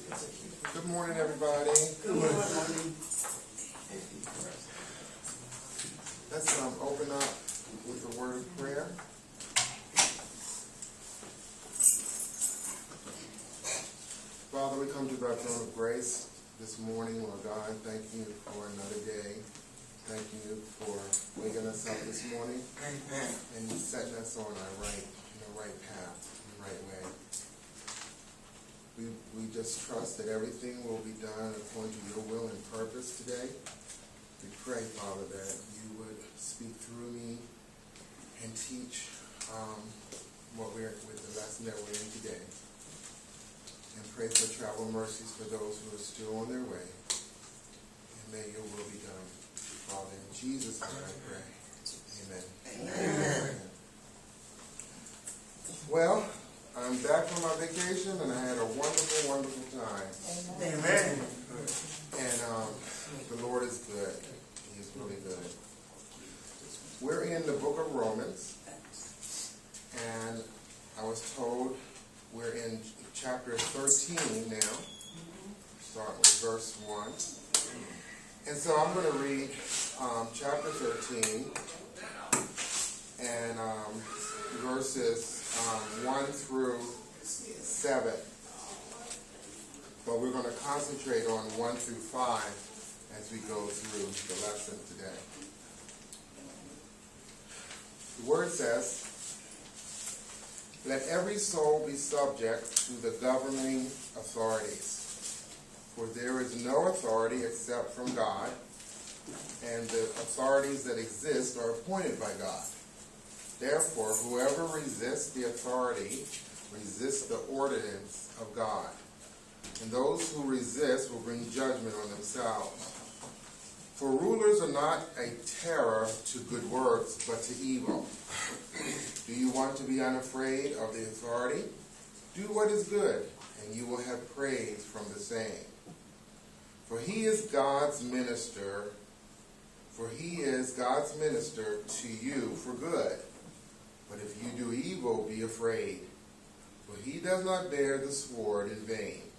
Good morning, everybody. Good morning. Let's open up with a word of prayer. Father, we come to thy throne of grace this morning, Lord God. Thank you for another day. Thank you for waking us up this morning. Amen. And setting us on the right path, the right way. We just trust that everything will be done according to your will and purpose today. We pray, Father, that you would speak through me and teach with the lesson that we're in today. And pray for travel mercies for those who are still on their way. And may your will be done. Father, in Jesus' name I pray. Amen. Amen. Well, I'm back from my vacation and I had a wonderful, wonderful time. Amen. And the Lord is good. He is really good. We're in the book of Romans. And I was told we're in chapter 13 now. Start with verse 1. And so I'm going to read chapter 13 and verses 1 through 7. But we're going to concentrate on 1 through 5 as we go through the lesson today. The word says, "Let every soul be subject to the governing authorities, for there is no authority except from God, and the authorities that exist are appointed by God. Therefore, whoever resists the authority resists the ordinance of God, and those who resist will bring judgment on themselves. For rulers are not a terror to good works, but to evil. Do you want to be unafraid of the authority? Do what is good, and you will have praise from the same. For he is God's minister to you for good. But if you do evil, be afraid. For he does not bear the sword in vain.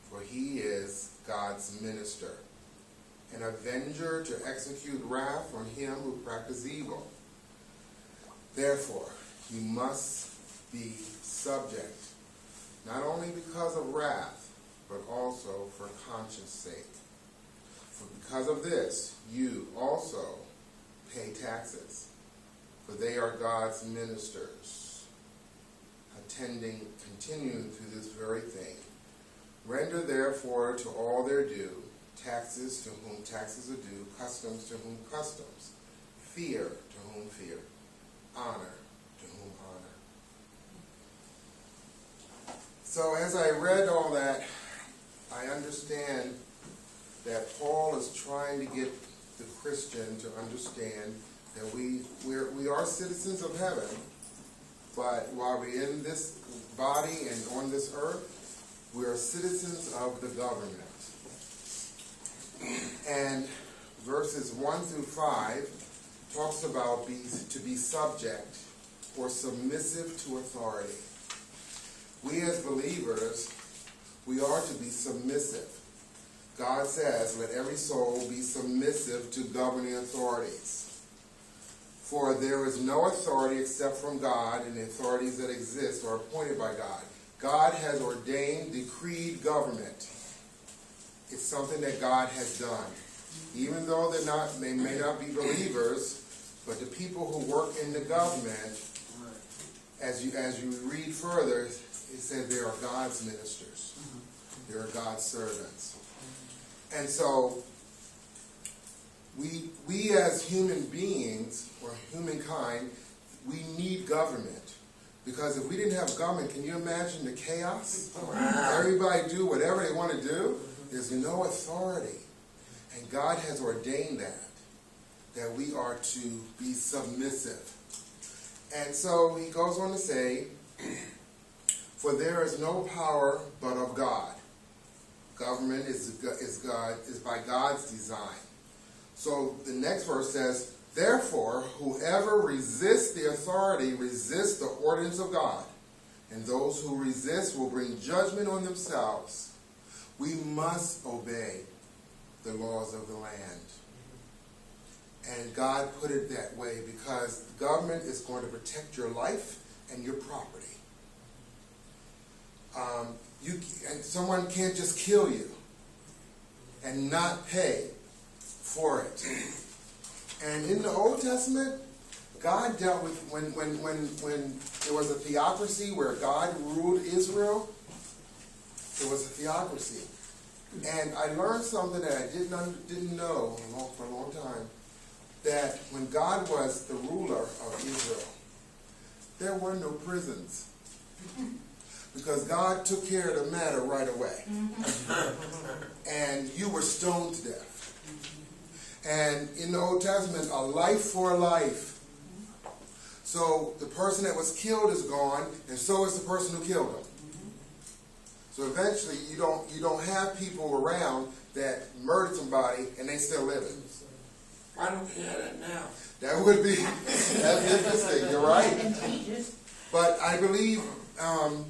For he is God's minister, an avenger to execute wrath on him who practices evil. Therefore, you must be subject, not only because of wrath, but also for conscience sake. For because of this, you also pay taxes, for they are God's ministers, continuing to this very thing. Render therefore to all their due, taxes to whom taxes are due, customs to whom customs, fear to whom fear, honor to whom honor." So as I read all that, I understand that Paul is trying to get the Christian to understand that we are citizens of heaven, but while we're in this body and on this earth, we are citizens of the government. And verses 1 through 5 talks about to be subject or submissive to authority. We as believers, we are to be submissive. God says, "Let every soul be submissive to governing authorities. For there is no authority except from God, and the authorities that exist are appointed by God." God has ordained, decreed government. It's something that God has done. Even though they may not be believers, but the people who work in the government, as you read further, it says they are God's ministers. They are God's servants. And so, we as human beings, or humankind, we need government. Because if we didn't have government, can you imagine the chaos? Wow. Everybody do whatever they want to do. There's no authority. And God has ordained that we are to be submissive. And so he goes on to say, "For there is no power but of God." Government is by God's design. So the next verse says, "Therefore, whoever resists the authority resists the ordinance of God, and those who resist will bring judgment on themselves. We must obey the laws of the land. And God put it that way because the government is going to protect your life and your property. And someone can't just kill you and not pay for it. And in the Old Testament, God dealt with when there was a theocracy where God ruled Israel. There was a theocracy, and I learned something that I didn't know for a long time. That when God was the ruler of Israel, there were no prisons. Because God took care of the matter right away. And you were stoned to death. And in the Old Testament, a life for a life. So the person that was killed is gone, and so is the person who killed him. So eventually, you don't have people around that murdered somebody and they still living. Why don't we have that now? That would be, that's interesting, you're right. But I believe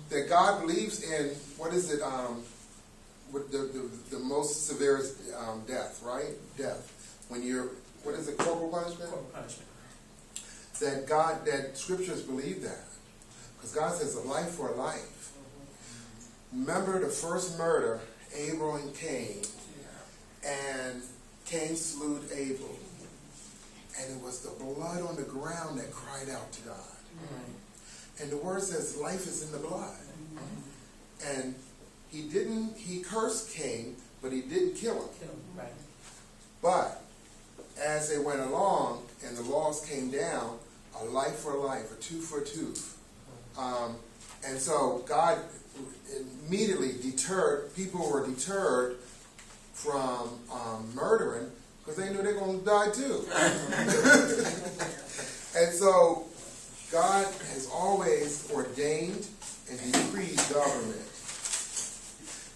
that God believes in, what is it, with the most severest death, right? Death. When you're, what is it, corporal punishment? Corporal punishment. That scriptures believe that. Because God says a life for a life. Remember the first murder, Abel and Cain. And Cain slew Abel. And it was the blood on the ground that cried out to God. And the word says life is in the blood. And he cursed Cain, but he didn't kill him. Right. But as they went along and the laws came down, a life for a life, a tooth for a tooth. And so God immediately people were deterred from murdering because they knew they were going to die too. And so God has always ordained and decreed government.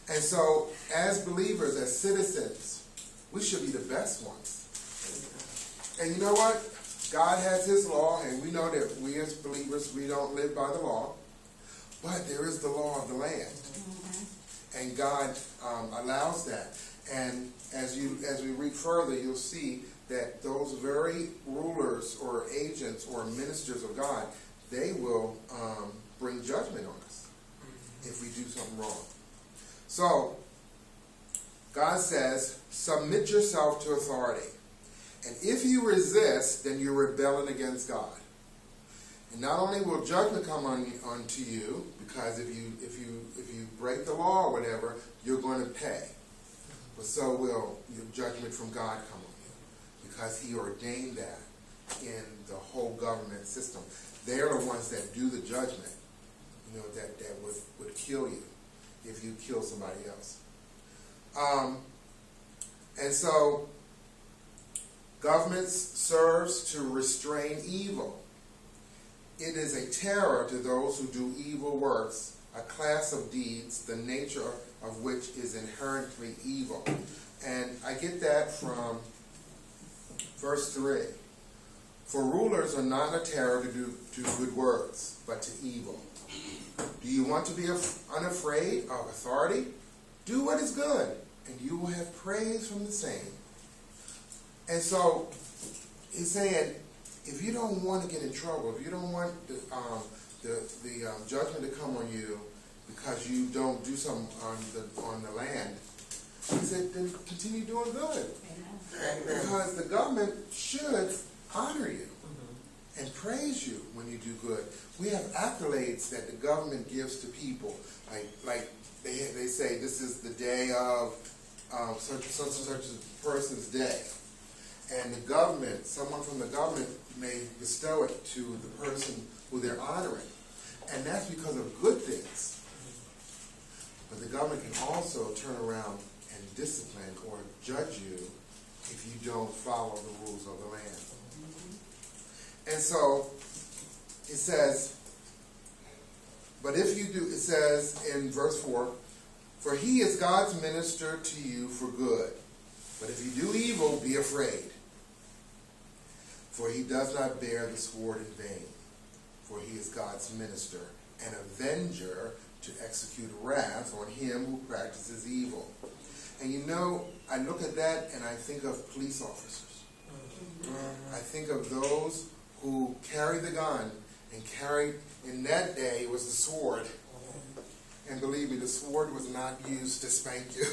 And so as believers, as citizens, we should be the best ones. And you know what? God has his law, and we know that we as believers, we don't live by the law. But there is the law of the land. And God allows that. And as we read further, you'll see that those very rulers or agents or ministers of God, they will bring judgment on us if we do something wrong. So, God says, submit yourself to authority. And if you resist, then you're rebelling against God. And not only will judgment come onto you, because if you break the law or whatever, you're going to pay. But so will your judgment from God come on you, because he ordained that in the whole government system. They're the ones that do the judgment, that would kill you if you kill somebody else. And so, government serves to restrain evil. It is a terror to those who do evil works, a class of deeds, the nature of which is inherently evil. And I get that from verse 3. For rulers are not a terror to do good works, but to evil. Do you want to be unafraid of authority? Do what is good, and you will have praise from the same. And so, he's saying, if you don't want to get in trouble, if you don't want the judgment to come on you because you don't do something on the land, he said, then continue doing good. Because the government should honor you and praise you when you do good. We have accolades that the government gives to people. Like they say, this is the day of such and such a person's day. And the government, someone from the government may bestow it to the person who they're honoring. And that's because of good things. But the government can also turn around and discipline or judge you if you don't follow the rules of the land. And so, it says, but if you do, it says in verse 4, for he is God's minister to you for good. But if you do evil, be afraid. For he does not bear the sword in vain. For he is God's minister, an avenger to execute wrath on him who practices evil. And you know, I look at that and I think of police officers. I think of those who carry the gun and carried, in that day, it was the sword. And believe me, the sword was not used to spank you.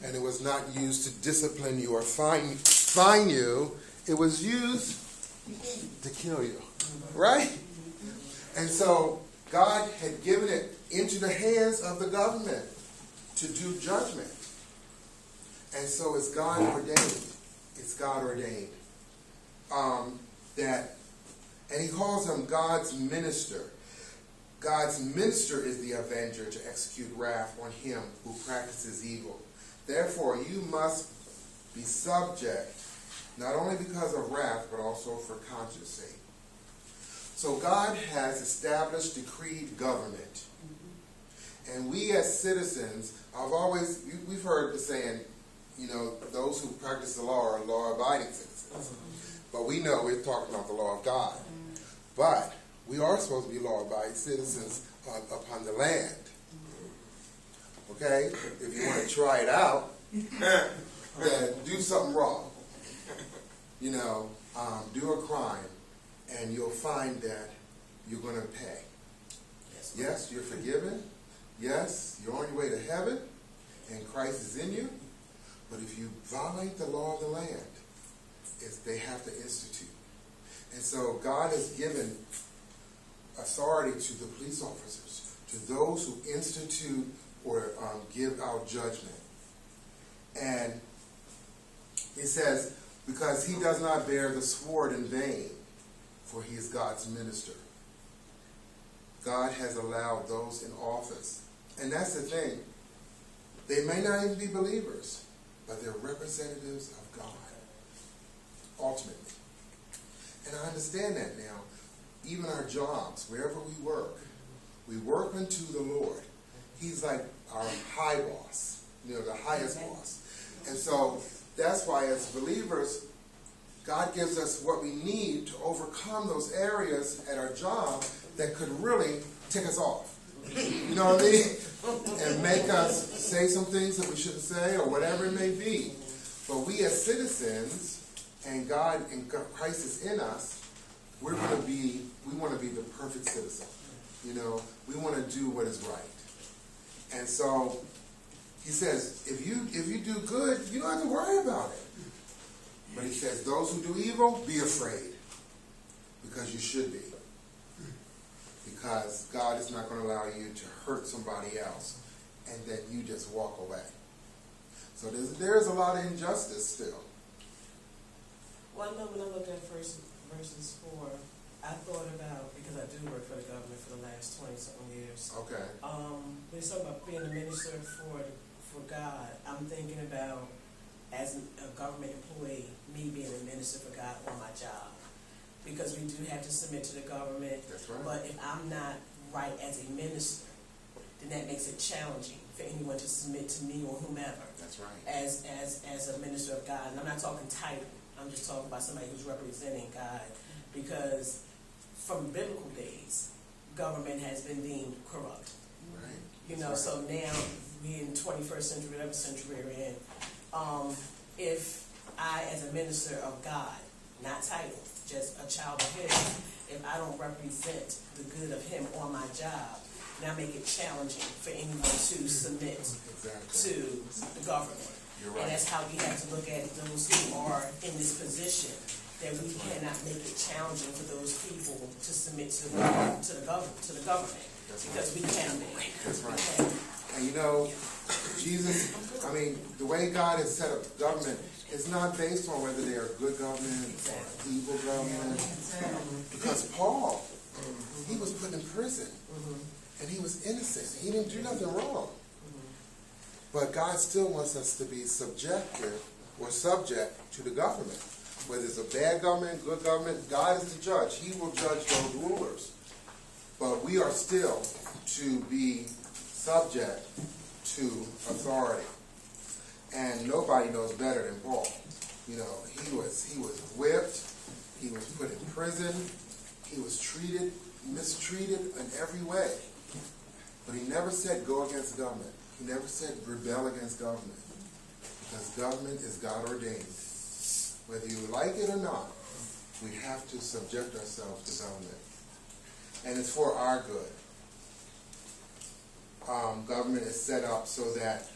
And it was not used to discipline you or fine you. It was used to kill you. Right? And so God had given it into the hands of the government to do judgment. And so it's God ordained. It's God ordained. And he calls him God's minister. God's minister is the avenger to execute wrath on him who practices evil. Therefore, you must be subject, not only because of wrath, but also for conscience sake. So God has established, decreed government. And we as citizens, we've heard the saying, you know, those who practice the law are law-abiding citizens. But we know we're talking about the law of God. But we are supposed to be law-abiding citizens upon the land. Okay? If you want to try it out, then do something wrong. You know, do a crime, and you'll find that you're going to pay. Yes, you're forgiven. Yes, you're on your way to heaven, and Christ is in you. But if you violate the law of the land, they have to institute. And so God has given authority to the police officers, to those who institute or give out judgment. And it says, because he does not bear the sword in vain, for he is God's minister. God has allowed those in office. And that's the thing. They may not even be believers, but they're representatives of God, ultimately. And I understand that now. Even our jobs, wherever we work unto the Lord. He's like our high boss, you know, the highest boss. And so that's why as believers, God gives us what we need to overcome those areas at our job that could really tick us off. You know what I mean? And make us say some things that we shouldn't say or whatever it may be. But we as citizens, and God and Christ is in us, we want to be the perfect citizen. You know, we want to do what is right. And so he says, if you do good, you don't have to worry about it. But he says, those who do evil, be afraid. Because you should be. Because God is not going to allow you to hurt somebody else and then you just walk away. So there's a lot of injustice still. Well, I know when I looked at verses 4, I thought about, because I do work for the government for the last 20-something years. Okay. When it's talking about being a minister for God, I'm thinking about, as a government employee, me being a minister for God on my job. Because we do have to submit to the government. That's right. But if I'm not right as a minister, then that makes it challenging for anyone to submit to me or whomever. That's right. As a minister of God. And I'm not talking title. I'm just talking about somebody who's representing God. Because from biblical days, government has been deemed corrupt. Right. You know, so now we're in the 21st century, whatever century we're in. If I, as a minister of God, not title, just a child of His, if I don't represent the good of Him on my job, now make it challenging for anyone to submit to the government. You're right. And that's how we have to look at those who are in this position, that we cannot make it challenging for those people to submit to the government. That's because right. we can be. That's right. And you know, Jesus, the way God has set up government is not based on whether they are good government or evil government. Because Paul, he was put in prison and he was innocent. He didn't do nothing wrong. But God still wants us to be subject to the government. Whether it's a bad government, good government, God is the judge. He will judge those rulers. But we are still to be subject to authority. And nobody knows better than Paul. You know, he was whipped, he was put in prison, he was mistreated in every way. But he never said go against government. He never said rebel against government. Because government is God ordained. Whether you like it or not, we have to subject ourselves to government. And it's for our good. Government is set up so that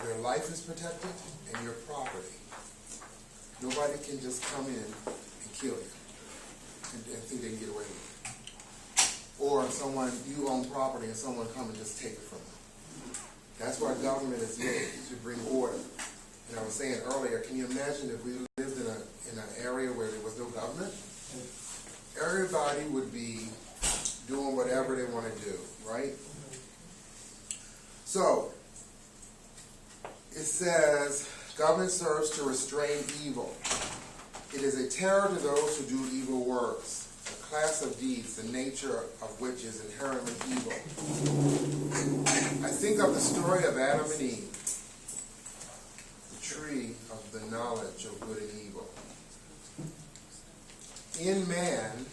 your life is protected and your property. Nobody can just come in and kill you and think they can get away with it. Or you own property and someone come and just take it from you. That's why government is made, to bring order. And I was saying earlier, can you imagine if we lived in an area where there was no government? Everybody would be doing whatever they want to do, right? So, it says, government serves to restrain evil. It is a terror to those who do evil works, a class of deeds, the nature of which is inherently evil. I think of the story of Adam and Eve, the tree of the knowledge of good and evil. In man,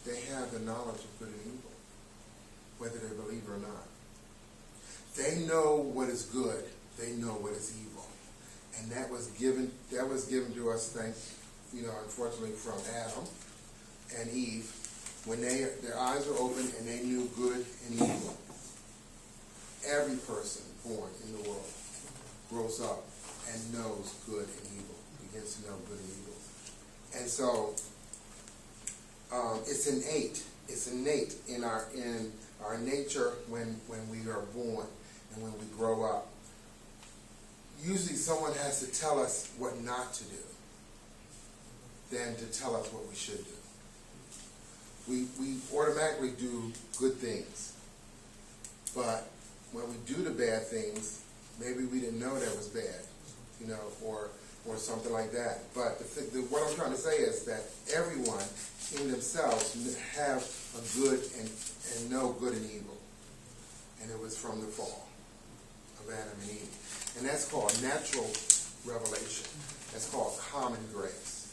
they have the knowledge of good and evil, whether they believe it or not. They know what is good. They know what is evil. And that was given to us, unfortunately, from Adam and Eve, when their eyes were open and they knew good and evil. Every person born in the world grows up and knows good and evil, begins to know good and evil. And so it's innate. It's innate in our nature when we are born and when we grow up. Usually someone has to tell us what not to do than to tell us what we should do. We automatically do good things. But when we do the bad things, maybe we didn't know that was bad, or something like that. But what I'm trying to say is that everyone in themselves have a good and know good and evil. And it was from the fall of Adam and Eve. And that's called natural revelation. That's called common grace,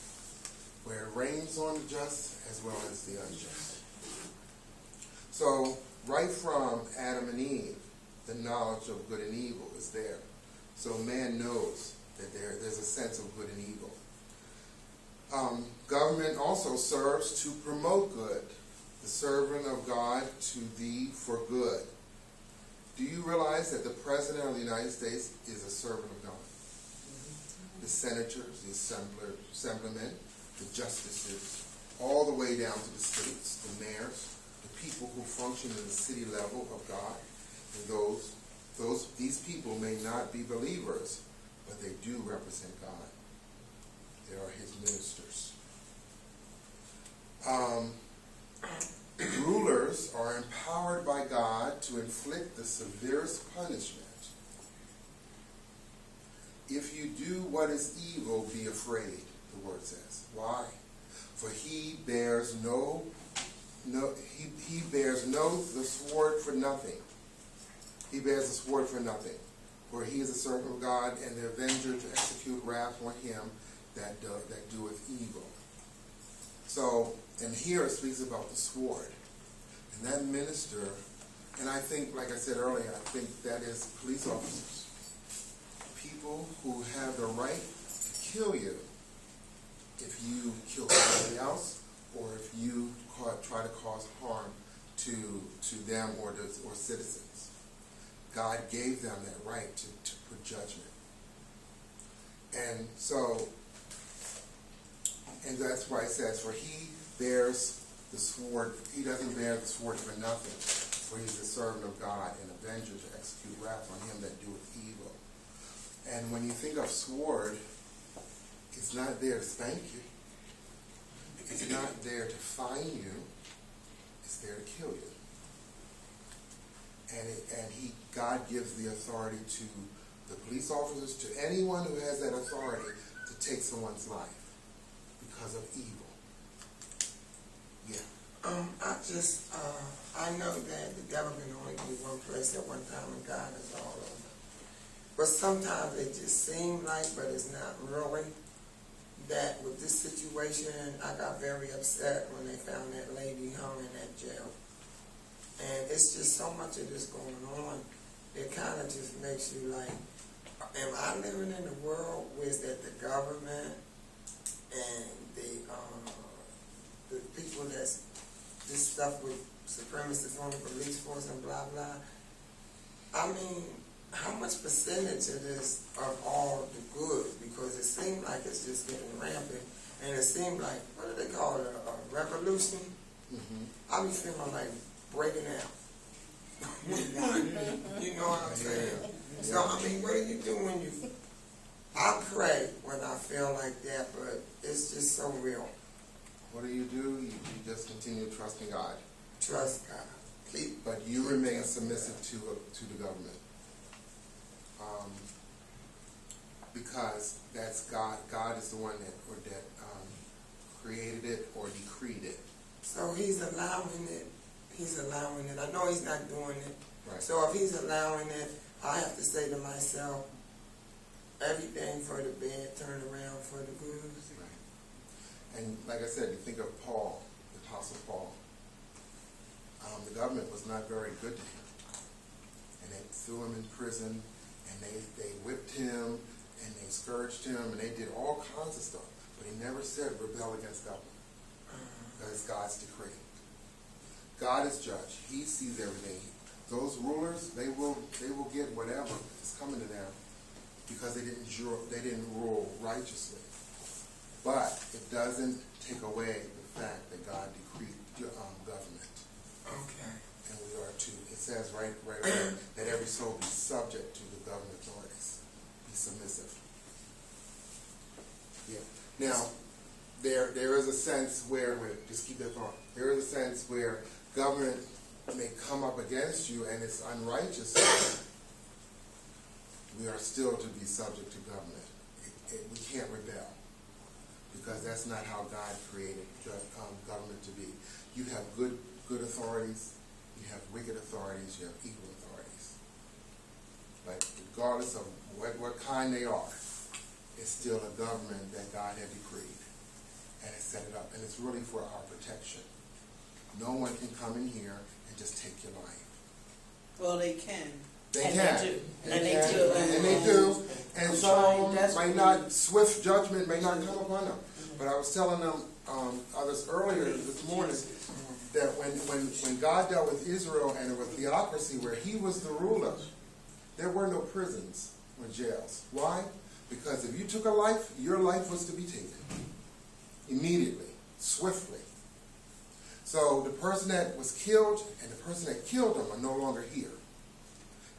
where it rains on the just as well as the unjust. So, right from Adam and Eve, the knowledge of good and evil is there. So man knows that there's a sense of good and evil. Government also serves to promote good, the servant of God to thee for good. Do you realize that the President of the United States is a servant of God? The senators, the assemblymen, the justices, all the way down to the states, the mayors, the people who function at the city level of God. And these people may not be believers, but they do represent God. They are his ministers. Rulers are empowered by God to inflict the severest punishment. If you do what is evil, be afraid, the word says. Why? For he bears the sword for nothing. He bears the sword for nothing. For he is a servant of God and the avenger to execute wrath on him that doeth evil. So, and here it speaks about the sword. And that minister, and I think, like I said earlier, I think that is police officers. People who have the right to kill you if you kill somebody else or if you try to cause harm to them or citizens. God gave them that right to put judgment. And so, and that's why it says, for he bears the sword, he doesn't bear the sword for nothing, for he is the servant of God and avenger to execute wrath on him that doeth evil. And when you think of sword, it's not there to spank you. It's not there to fine you. It's there to kill you. And God gives the authority to the police officers, to anyone who has that authority to take someone's life because of evil. Yeah. I know that the devil can only be one place at one time and God is all over. But sometimes it just seems like, but it's not really, that with this situation, I got very upset when they found that lady hung in that jail. And it's just so much of this going on. It kind of just makes you like, am I living in a world where it's that the government and the people that's this stuff with supremacists on the police force and blah blah. I mean, how much percentage of this of all the good? Because it seems like it's just getting rampant, and it seems like, what do they call it, a revolution? Mm-hmm. I be feeling like breaking out. You know what I'm saying? So I mean, what do you do when you? I pray when I feel like that, but it's just so real. What do? You just continue trusting God. Trust God. But you remain submissive to the government. Because that's God. God is the one that created it or decreed it. So he's allowing it. He's allowing it. I know he's not doing it. Right. So if he's allowing it, I have to say to myself, everything for the bad turn around for the good. Right. And like I said, you think of Paul, the Apostle Paul. The government was not very good to him. And they threw him in prison, and they whipped him, and they scourged him, and they did all kinds of stuff. But he never said rebel against government. Because it's God's decree. God is judge. He sees everything. Those rulers, they will get whatever is coming to them because they didn't rule righteously. But it doesn't take away the fact that God decreed government. Okay. And we are to, it says right there, that every soul be subject to the government authorities. Be submissive. Yeah. Now, there is a sense where just keep that thought. There is a sense where government may come up against you and it's unrighteous. We are still to be subject to government. We can't rebel because that's not how God created government to be. You have good authorities, you have wicked authorities, you have evil authorities. But regardless of what kind they are, it's still a government that God had decreed and has set it up. And it's really for our protection. No one can come in here and just take your life. Well, they can. They And can. they do. They And can. they do. And they do. And I'm some trying of them desperately. may not, swift judgment may not come upon them. But I was telling them others earlier this morning that when God dealt with Israel and it was theocracy where he was the ruler, there were no prisons or jails. Why? Because if you took a life, your life was to be taken. Immediately. Swiftly. So the person that was killed and the person that killed them are no longer here.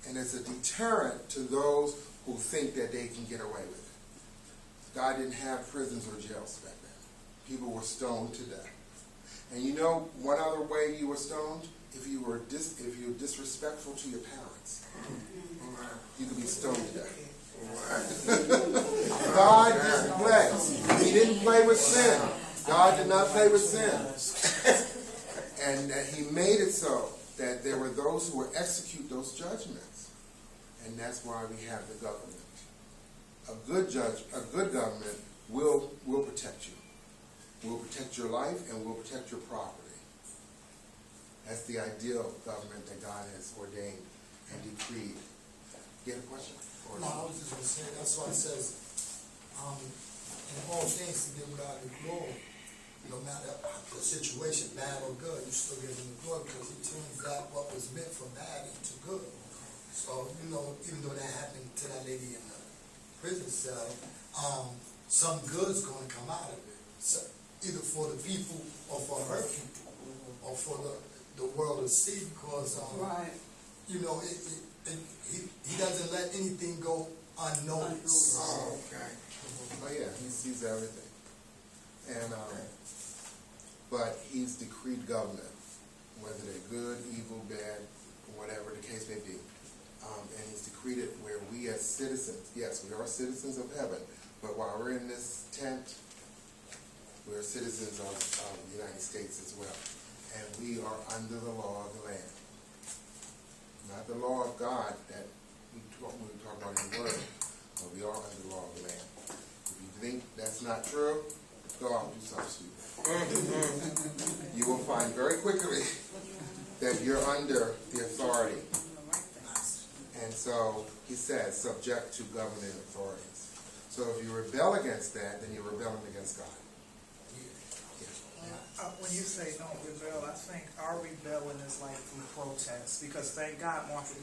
And it's a deterrent to those who think that they can get away with it. God didn't have prisons or jails back then. People were stoned to death. And you know one other way you were stoned? If you were disrespectful to your parents. You could be stoned to death. God didn't play. He didn't play with sin. God did not play with sin. And he made it so that there were those who would execute those judgments. And that's why we have the government. A good government will protect you. Will protect your life and will protect your property. That's the ideal government that God has ordained and decreed. You have a question? No, I was just going to say, that's why it says, in all things to give God the glory. No matter the situation, bad or good, you still give him the glory because he turns that what was meant for bad into good. So, you know, even though that happened to that lady in the prison cell, some good is going to come out of it. So, either for the people or for her people or for the world to see because, Right. you know, he doesn't let anything go unnoticed. Oh, okay. Oh yeah, he sees everything. And but he's decreed government, whether they're good, evil, bad, whatever the case may be. And he's decreed it where we as citizens, yes, we are citizens of heaven, but while we're in this tent, we're citizens of the United States as well. And we are under the law of the land. Not the law of God that we talk about in the Word, but we are under the law of the land. If you think that's not true, go out and do something stupid. You will find very quickly that you're under the authority. And so he says, subject to government authorities. So if you rebel against that, then you're rebelling against God. When you say don't rebel, I think our rebelling is like through protest, because thank God Martin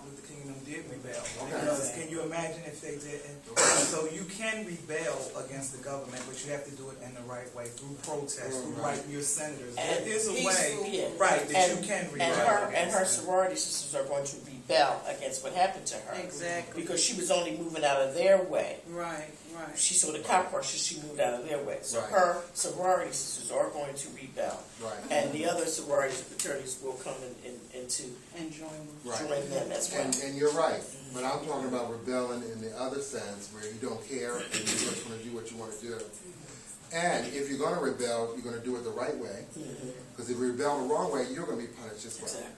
Luther King and them did rebel. Because can you imagine if they didn't? So you can rebel against the government, but you have to do it in the right way, through protest, through writing your senators. There is a way, right, that you can rebel. And her sorority sisters are going to rebel against what happened to her. Exactly. Because she was only moving out of their way. Right, right. She saw the cockroaches, she moved out of their way. So Right. her sorority sisters are going to rebel. Right. And the other sororities and fraternities will come into And join with. Right. join them as well. And you're right, but I'm talking about rebelling in the other sense, where you don't care and you just want to do what you want to do. And if you're going to rebel, you're going to do it the right way. Because if you rebel the wrong way, you're going to be punished as well. Exactly.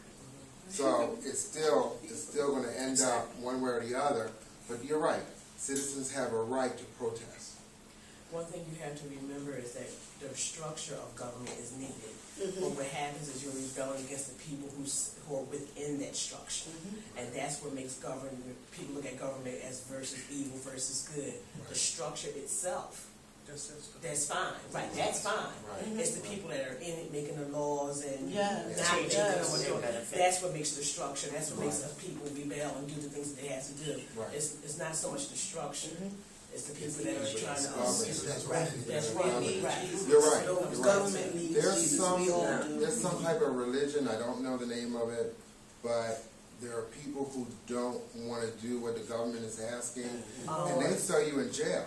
So it's still going to end up one way or the other. But you're right, citizens have a right to protest. One thing you have to remember is that the structure of government is needed. But what happens is you're rebelling against the people who are within that structure. And that's what makes government, people look at government as versus evil versus good. The structure itself, that's fine. Right, that's fine. Right. It's the people that are in it making the laws and Yes, not making yes. what they're doing. That's what makes the structure. That's what makes us people rebel and do the things that they have to do. Right. It's not so much the structure. It's the people that are trying to That's right. That's right. Right. You're right. So You're right. government needs There's Jesus. some We all do. there's some type of religion, I don't know the name of it, but there are people who don't want to do what the government is asking, and they throw you in jail.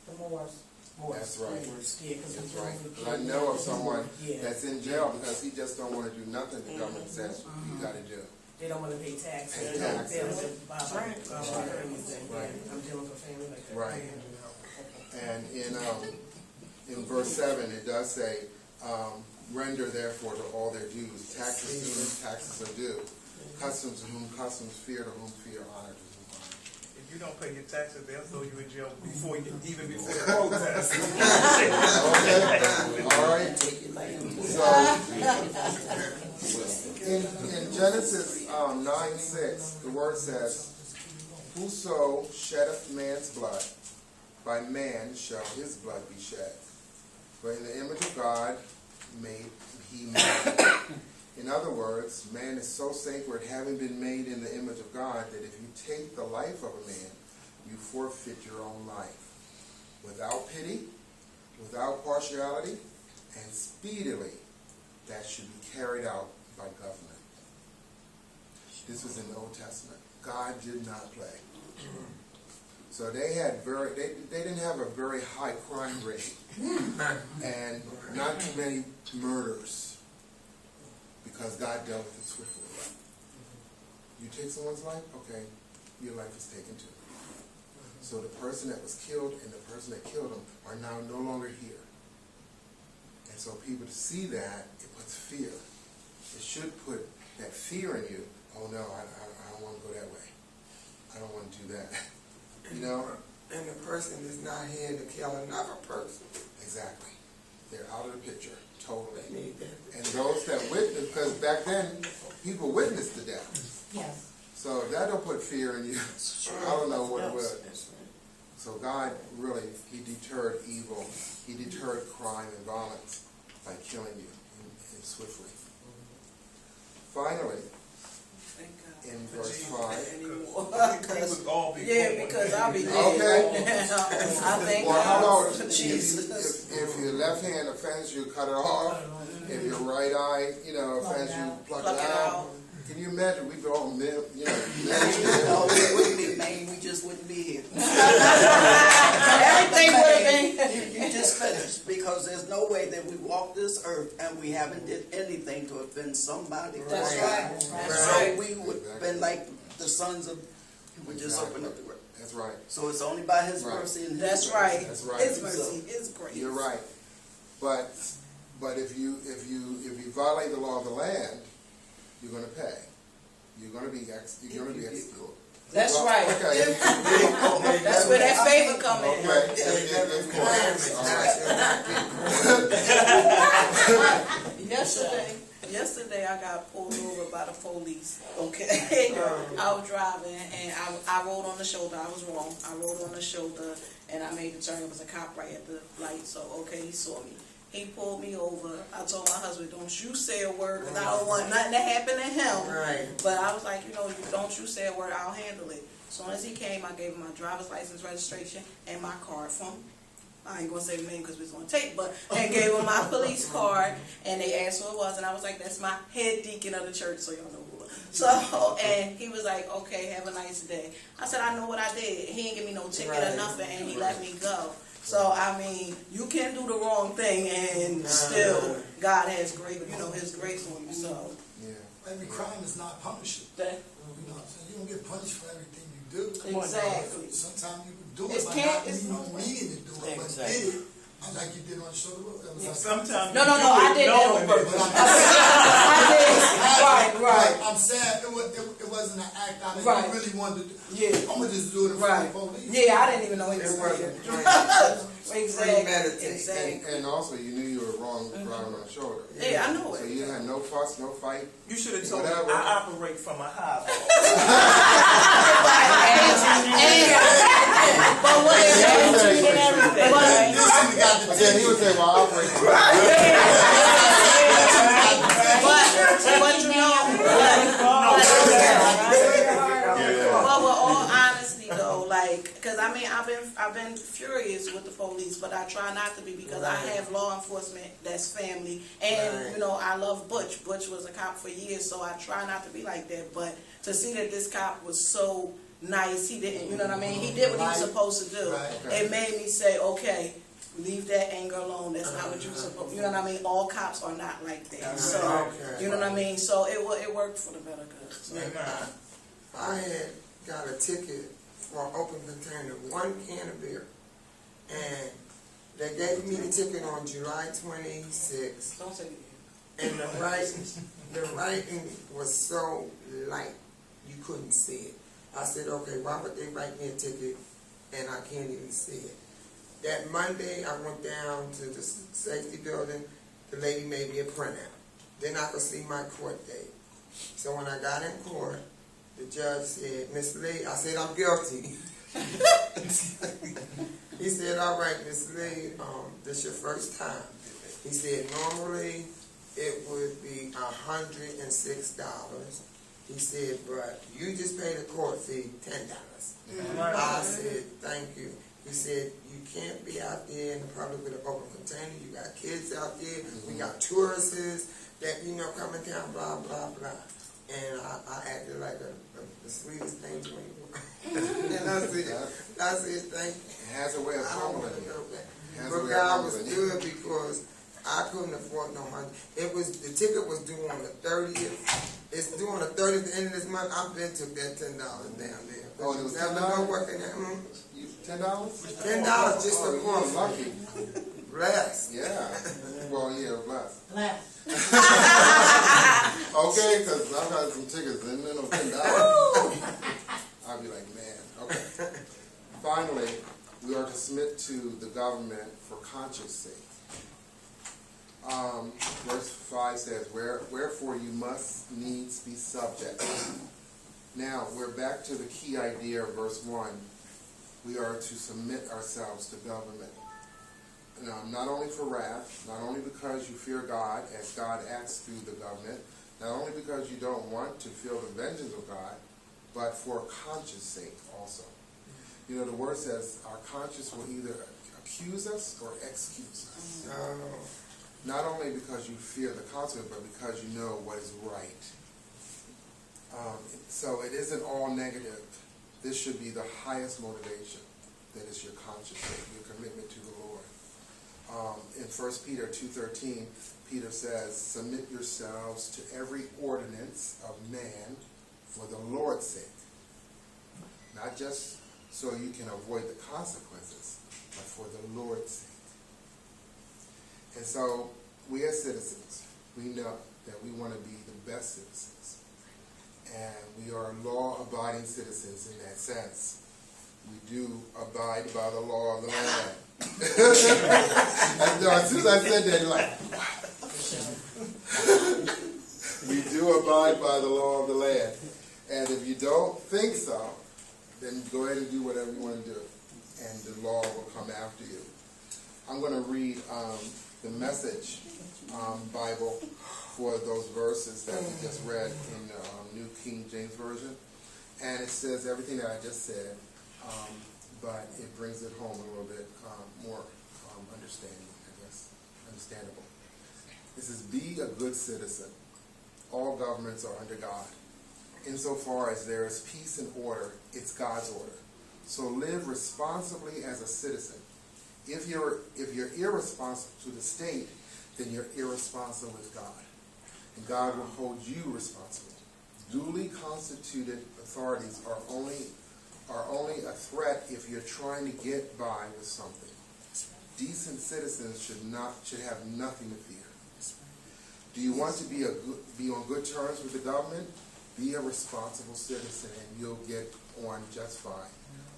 The Moors. That's right. Yeah, because That's right. But I know of someone that's in jail because he just don't want to do nothing the government says you got to do. They don't want to pay taxes. Pay They don't taxes. they don't want to buy Right. or anything. Right. I'm dealing with a family like that. Right. And in verse 7 it does say, render therefore to all their dues, taxes to whom taxes are due, customs to whom customs, fear to whom fear, honor to whom honor. If you don't pay your taxes, they'll throw you in jail before you, even before the protest. Okay, all right. So, in Genesis 9:6, the word says, whoso sheddeth man's blood, by man shall his blood be shed. For in the image of God made he man. In other words, man is so sacred, having been made in the image of God, that if you take the life of a man, you forfeit your own life. Without pity, without partiality, and speedily, that should be carried out by government. This was in the Old Testament. God did not play. So they had they didn't have a very high crime rate and not too many murders because God dealt with it swiftly. You take someone's life, okay, your life is taken too. So the person that was killed and the person that killed him are now no longer here. And so people to see that, it puts fear. It should put that fear in you. Oh no, I don't want to go that way. I don't want to do that. You know? And the person is not here to kill another person. Exactly. They're out of the picture, totally. They need that. And those that witness, because back then, people witnessed the death. Yes. So if that don't put fear in you, I don't know what it would. So God really, he deterred evil. He deterred crime and violence by killing you and swiftly. Finally, Thank God. in verse 5. Anymore. We would all be Yeah, because I'll be Okay. dead. I thank Well, how God about for if Jesus. your left hand offends you, cut it off. If your right eye, offends you, pluck it out. Can you imagine we'd all live, No, we wouldn't be named. We just wouldn't be here. Everything would have been. You just finished, because there's no way that we walk this earth and we haven't did anything to offend somebody. That's right. That's right. We would have been like the sons of. We just opened up the grave. That's right. So it's only by His Right. mercy and His That's grace. right. That's right. His mercy, His grace. You're right. But if you violate the law of the land, you're going to pay. You're going to be executed. That's Well, right. Okay. That's where that favor come in. Okay. All right. Yesterday, Yesterday I got pulled over by the police. Okay, I was driving and I rolled on the shoulder. I was wrong. I rolled on the shoulder and I made the turn. It was a cop right at the light. So okay, he saw me. He pulled me over. I told my husband, "Don't you say a word, because I don't want nothing to happen to him." Right. But I was like, don't you say a word. I'll handle it. As soon as he came, I gave him my driver's license, registration, and my card from. I ain't gonna say the name because we was on tape, but and gave him my police card, and they asked who it was, and I was like, "That's my head deacon of the church, so y'all know who." So, and he was like, "Okay, have a nice day." I said, "I know what I did." He didn't give me no ticket or nothing, and he let me go. So I mean, you can do the wrong thing, and still God has great, His grace on you. So Yeah. Every crime is not punishable. that, You know what I'm saying? You don't get punished for everything you do. exactly. Sometimes you can do It's it by can't- not it's even no way. meaning to do it, but Exactly. did it. Like you did on the shoulder. It was like, Sometimes No, you no, do no, I it did that on knowing purpose. it. I did. Right. I'm saying it wasn't an act I Right. really wanted to do. Yeah. I'm gonna just do it in front of the police. Yeah, I didn't even know he was It wasn't there. planned. Exactly. Premeditated. Exactly. And also, you knew you were wrong driving on the shoulder. Yeah, I know So it. you had no fuss, no fight. You should have told me Whatever. I operate from a high. But what it is, And everything, right? This nigga got the But then he would say, well, I operate. but you know, but with all honesty though, like, cause I mean, I've been furious with the police, but I try not to be because I have law enforcement that's family, and Right. I love Butch. Butch was a cop for years, so I try not to be like that. But to see that this cop was so nice, he didn't, you know what I mean? He did what he was supposed to do. Right. Okay. It made me say, okay, leave that anger alone. That's not what you're supposed. You know what I mean? All cops are not like that. So Okay. you know what I mean? So it worked for the better good. So. And I had got a ticket for an open container, 1 can of beer. And they gave me the ticket on July 26th. Don't say it. And the writing was so light, you couldn't see it. I said, okay, why would they write me a ticket and I can't even see it? That Monday, I went down to the safety building. The lady made me a printout. Then I could see my court date. So when I got in court, the judge said, Miss Lee, I said, I'm guilty. He said, all right, Miss Lee, this is your first time. He said, normally it would be $106. He said, but you just paid the court fee, $10. I said, thank you. He said, you can't be out there in the public with an open container. You got kids out there. We got tourists that, come in town, blah, blah, blah. And I acted like the sweetest thing to me. And I said, thank you. It has a way of I don't want humbling to you. know that. It has a But way of God was humbling you. good because I couldn't afford no money. The ticket was due on the 30th. It's due on the 30th, the end of this month. I've been took that $10 down there. Oh, it was Never $10? know what can happen. You $10? $10 just Oh, a you month. were lucky. Bless. Yeah. Well, yeah, bless. Laugh. Okay, because I've got some tickets and then $10. I'll be like, man, okay. Finally, we are to submit to the government for conscience sake. Verse 5 says, wherefore you must needs be subject. Now, we're back to the key idea of verse 1. We are to submit ourselves to government. Now, not only for wrath, not only because you fear God, as God acts through the government, not only because you don't want to feel the vengeance of God, but for conscience sake also. You know, the word says our conscience will either accuse us or excuse us. Not only because you fear the consequence, but because you know what is right. So it isn't all negative. This should be the highest motivation. That is your conscience sake, your commitment to the Lord. In 1 Peter 2:13, Peter says, submit yourselves to every ordinance of man for the Lord's sake. Not just so you can avoid the consequences, but for the Lord's sake. And so, we as citizens, we know that we want to be the best citizens. And we are law-abiding citizens in that sense. We do abide by the law of the land. And as soon as I said that, you're like, wow. you abide by the law of the land. And if you don't think so, then go ahead and do whatever you want to do, and the law will come after you. I'm going to read the Message Bible for those verses that we just read in the New King James Version. And it says everything that I just said, but it brings it home a little bit more understandable. This is, be a good citizen. All governments are under God. Insofar as there is peace and order, it's God's order. So live responsibly as a citizen. If you're irresponsible to the state, then you're irresponsible with God. And God will hold you responsible. Duly constituted authorities are only a threat if you're trying to get by with something. Decent citizens should have nothing to fear. Do you want to be on good terms with the government? Be a responsible citizen and you'll get on just fine.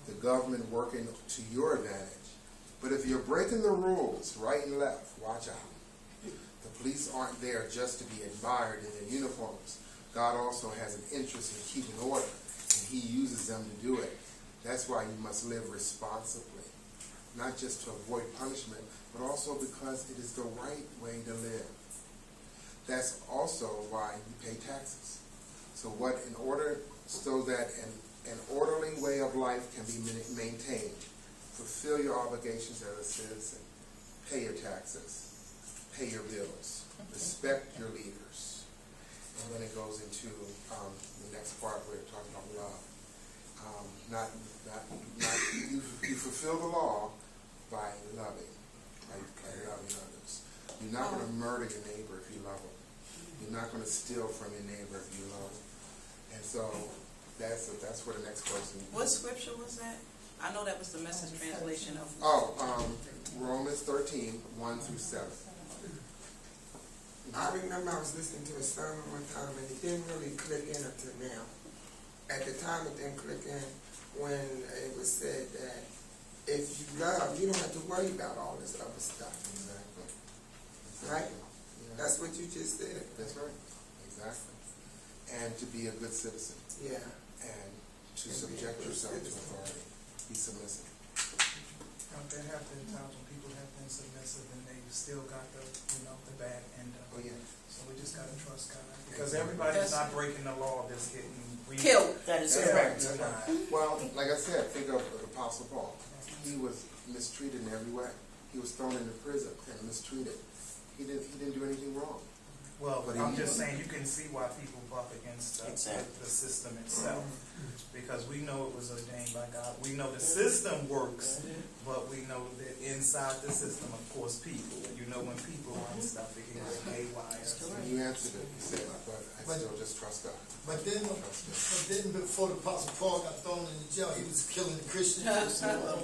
The government working to your advantage. But if you're breaking the rules right and left, watch out. The police aren't there just to be admired in their uniforms. God also has an interest in keeping order, and he uses them to do it. That's why you must live responsibly, not just to avoid punishment, but also because it is the right way to live. That's also why you pay taxes. So that an orderly way of life can be maintained. Fulfill your obligations as a citizen. Pay your taxes. Pay your bills. Respect your leaders. And then it goes into the next part where it talks about love. You fulfill the law by loving, by loving others. You're not going to murder your neighbor if you love him. You're not going to steal from your neighbor if you love him. And so that's where the next person. What scripture was that? I know that was the Message translation of. Romans 13, 1 through 7. I remember I was listening to a sermon one time and it didn't really click in until now. At the time it didn't click in when it was said that if you love, you don't have to worry about all this other stuff. Exactly. Right? Yeah. That's what you just said. That's right. Exactly. And to be a good citizen. Yeah. And to subject yourself to authority. Be submissive. There have been times when people have been submissive and they still got the bad end of it. Oh, yeah. So we just gotta trust God. Because everybody's not breaking the law that's getting Killed. That is Yeah. correct. Well, like I said, think of the Apostle Paul. He was mistreated in every way. He was thrown into prison and mistreated. He didn't do anything wrong. Well, But I'm he- just saying, you can see why people buck against the system itself. Because we know it was ordained by God. We know the system works, but we know that inside the system, of course, people. And you know when people run stuff, it can get haywire. You answered it. You said, but I still just trust God. But then before the Apostle Paul got thrown into jail, he was killing Christians.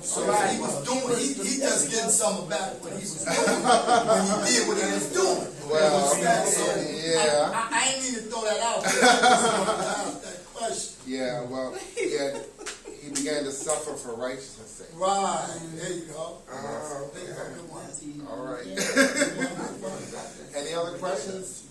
So he was doing, he just getting something back what he was doing when he did what he was doing. Well, yeah. I ain't mean to throw that out there. I just wanted to ask that question. Yeah, well, he began to suffer for righteousness' sake. Right. There you go. Oh, There you go. Good one. All right. Any other questions?